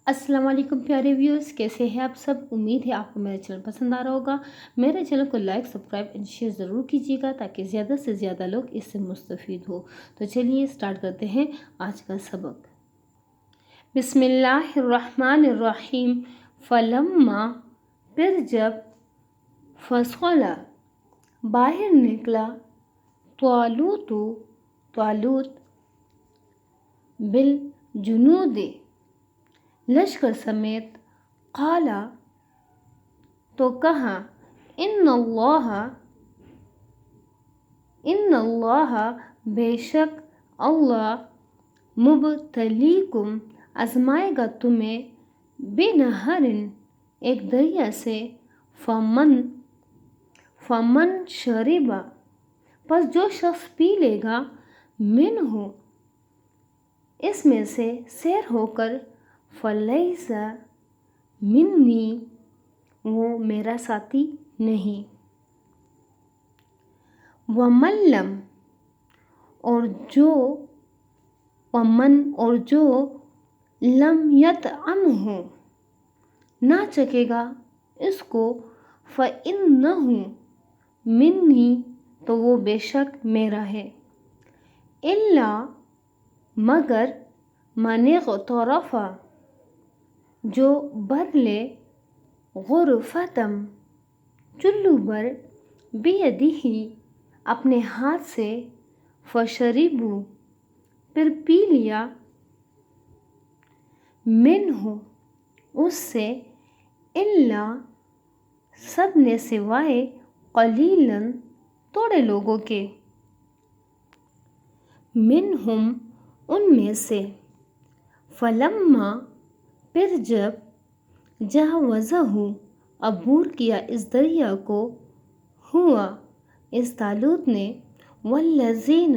السلام علیکم پیارے ویورز، کیسے ہیں آپ سب؟ امید ہے آپ کو میرا چینل پسند آ رہا ہوگا۔ میرے چینل کو لائک، سبسکرائب اینڈ شیئر ضرور کیجیے گا تاکہ زیادہ سے زیادہ لوگ اس سے مستفید ہو۔ تو چلیے سٹارٹ کرتے ہیں آج کا سبق۔ بسم اللہ الرحمن الرحیم۔ فلما، پھر جب، فصل، باہر نکلا، طالوت بالجنود، لشکر سمیت، قالا، تو کہا، ان اللہ، بے شک اللہ، مبتلیکم، آزمائے گا تمہیں، بنہر، ایک دریا سے، فمن شربا، پس جو شخص پی لے گا، منہ، اس میں سے، سیر ہو کر، فلیس منی، وہ میرا ساتھی نہیں، ومن لم، اور جو لم یطعمہ، نہ چکے گا اس کو، فإنہ منی، تو وہ بے شک میرا ہے، الا، مگر، من اغترف، جو بھر لے، غرفتم، چلو بھر، بیدہ، اپنے ہاتھ سے، فشربوا، پھر پی لیا، منہ، اس سے، الا، سب نے سوائے، قلیلاً، تھوڑے لوگوں کے، منہم، ان میں سے، فلما، پھر جب، جاوزہ، عبور کیا اس دریا کو، ہوا، اس طالوت نے، والذین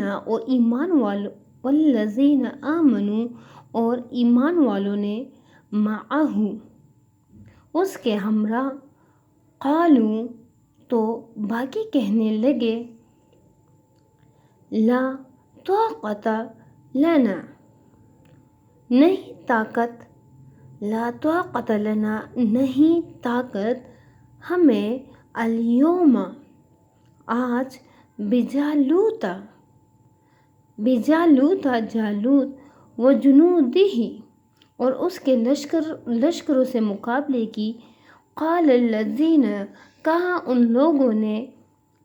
آمنوا، اور ایمان والوں نے، معہ، اس کے ہمراہ، قالوا، تو باقی کہنے لگے، لا طاقت لنا، نہیں طاقت، لا طاقت لنا، نہیں طاقت، ہمیں، الیوم، آج، جالوت، وجنودہ، اور اس کے لشکروں سے مقابلے کی، قال الذین، کہا ان لوگوں نے،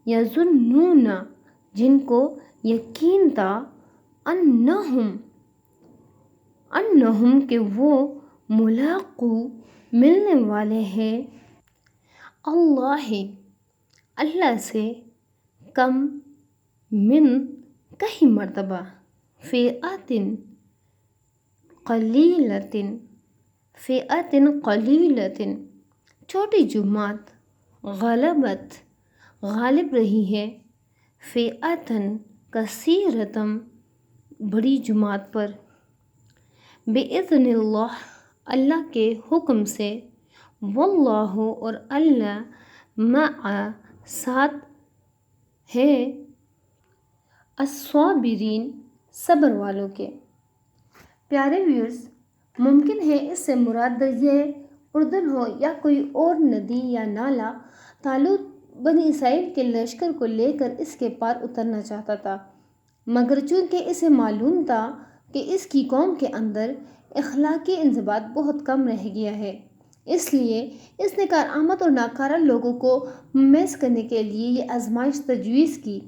یظنون، جن کو یقین تھا، انہم، کہ وہ، ملاقو، ملنے والے ہیں، اللہ سے، کم، من، کہیں مرتبہ، فئۃ قلیلۃ، چھوٹی جماعت، غلبت، غالب رہی ہے، فئۃ کثیرۃ، بڑی جماعت پر، بإذن اللہ، اللہ کے حکم سے، واللہ، اور اللہ، مع، ساتھ ہے، الصابرین، صبر والوں کے۔ پیارے ویورز، ممکن ہے اس سے مراد دریائے اردن ہو یا کوئی اور ندی یا نالا۔ طالوت بنی اسرائیل کے لشکر کو لے کر اس کے پار اترنا چاہتا تھا، مگر چونکہ اسے معلوم تھا کہ اس کی قوم کے اندر اخلاقی انضباط بہت کم رہ گیا ہے، اس لیے اس نے کارآمد اور ناکارہ لوگوں کو ممیز کرنے کے لیے یہ آزمائش تجویز کی۔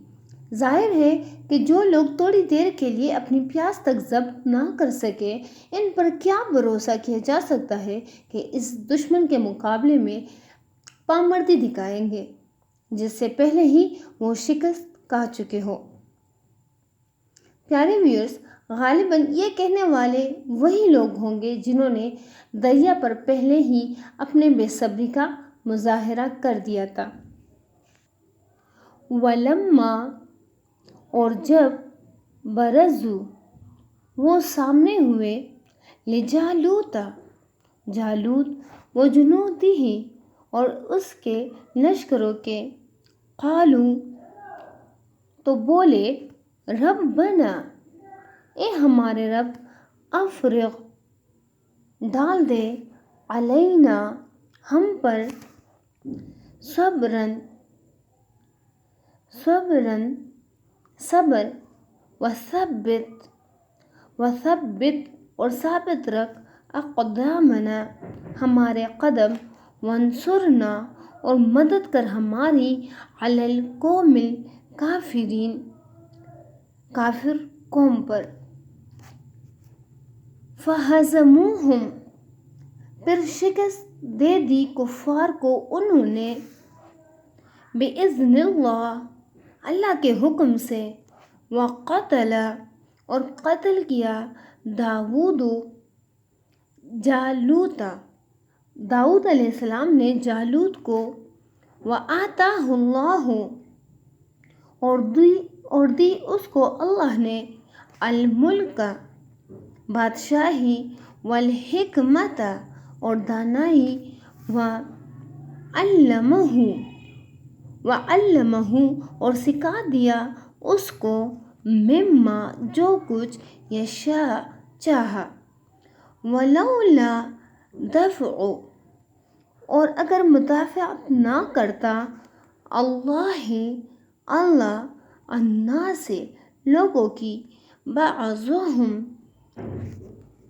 ظاہر ہے کہ جو لوگ تھوڑی دیر کے لیے اپنی پیاس تک ضبط نہ کر سکے، ان پر کیا بھروسہ کیا جا سکتا ہے کہ اس دشمن کے مقابلے میں پامردی دکھائیں گے، جس سے پہلے ہی وہ شکست کھا چکے ہو۔ پیارے ویورز، غالباً یہ کہنے والے وہی لوگ ہوں گے جنہوں نے دریا پر پہلے ہی اپنے بے صبری کا مظاہرہ کر دیا تھا۔ وَلَمَّا، اور جب، بَرَزُوا، وہ سامنے ہوئے، لِجَالُوتَ، جالوت، وَجُنُودِهِ، اور اس کے لشکروں کے، قالوا، تو بولے، ربنا، اے ہمارے رب، افرغ، ڈال دے علینا ہم پر صبر وثبت اور ثابت رکھ اقدامنا ہمارے قدم، وانصرنا اور مدد کر ہماری علی القوم الکافرین کافر قوم پر۔ فہزموہم پھر شکست دے دی کفار کو انہوں نے، بِإِذْنِ اللہ اللہ کے حکم سے، وقتل اور قتل کیا داؤد علیہ السلام نے جالوت کو، وآتاہ اللہ اور دی اس کو اللہ نے، الملک بادشاہی، والحکمت اور دانائی، وعلمہ اور سکھا دیا اس کو، مما جو کچھ یشاء چاہا، ولولا دفع اور اگر مدافعت نہ کرتا، اللہ الناس لوگوں کی،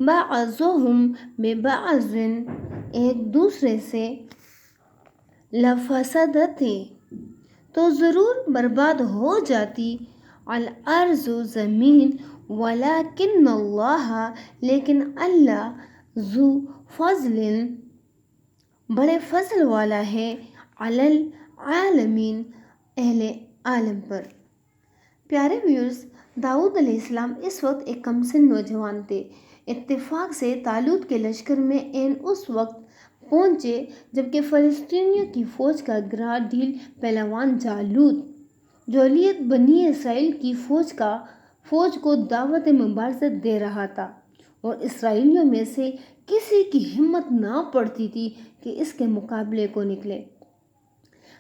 بعضهم ببعض ایک دوسرے سے، لفسدت تو ضرور برباد ہو جاتی، الارض زمین، ولکن اللہ لیکن اللہ، ذو فضل بڑے فضل والا ہے، علی العالمین اہل عالم پر۔ پیارے ویورز، داؤد علیہ السلام اس وقت ایک کم سن نوجوان تھے۔ اتفاق سے طالوت کے لشکر میں عین اس وقت پہنچے جبکہ فلسطینیوں کی فوج کا گراں ڈھیل پہلوان جالوت بنی اسرائیل کی فوج کو دعوت مبارزت دے رہا تھا، اور اسرائیلیوں میں سے کسی کی ہمت نہ پڑتی تھی کہ اس کے مقابلے کو نکلے۔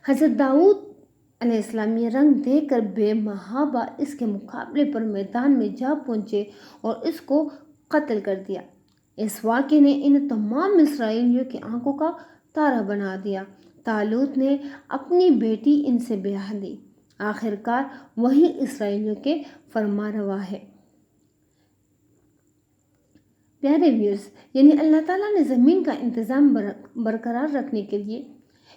حضرت داؤد علیہ السلام یہ رنگ دیکھ کر بے محابہ اس کے مقابلے پر میدان میں جا پہنچے اور اس کو قتل کر دیا۔ اس واقعے نے ان تمام اسرائیلیوں کی آنکھوں کا تارہ بنا دیا۔ طالوت نے اپنی بیٹی ان سے بیاہ دی۔ آخرکار وہی اسرائیلیوں کے فرمانروا ہے۔ پیارے ویورز، یعنی اللہ تعالیٰ نے زمین کا انتظام برقرار رکھنے کے لیے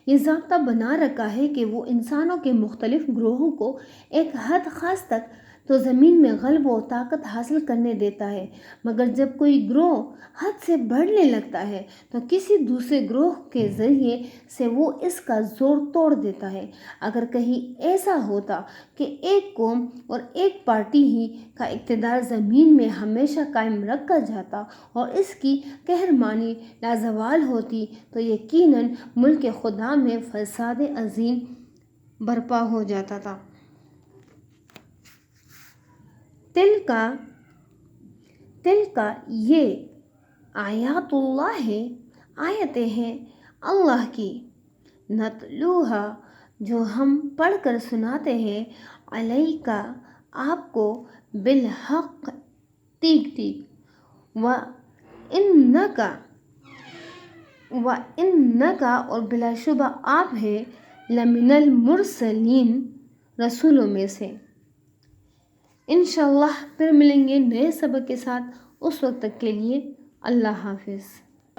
یہ ضابطہ بنا رکھا ہے کہ وہ انسانوں کے مختلف گروہوں کو ایک حد خاص تک تو زمین میں غلبہ و طاقت حاصل کرنے دیتا ہے، مگر جب کوئی گروہ حد سے بڑھنے لگتا ہے تو کسی دوسرے گروہ کے ذریعے سے وہ اس کا زور توڑ دیتا ہے۔ اگر کہیں ایسا ہوتا کہ ایک قوم اور ایک پارٹی ہی کا اقتدار زمین میں ہمیشہ قائم رکھا جاتا اور اس کی قہرمانی لازوال ہوتی تو یقیناً ملک خدا میں فساد عظیم برپا ہو جاتا تھا۔ تلکا یہ آیات اللہ آیتیں ہیں اللہ کی، نتلوہا جو ہم پڑھ کر سناتے ہیں، علیکا آپ کو، بالحق ٹھیک، وَإِنَّكَ اور بلا شبہ آپ ہے، لمن المرسلین رسولوں میں سے۔ انشاءاللہ پھر ملیں گے نئے سبق کے ساتھ، اس وقت تک کے لیے اللہ حافظ۔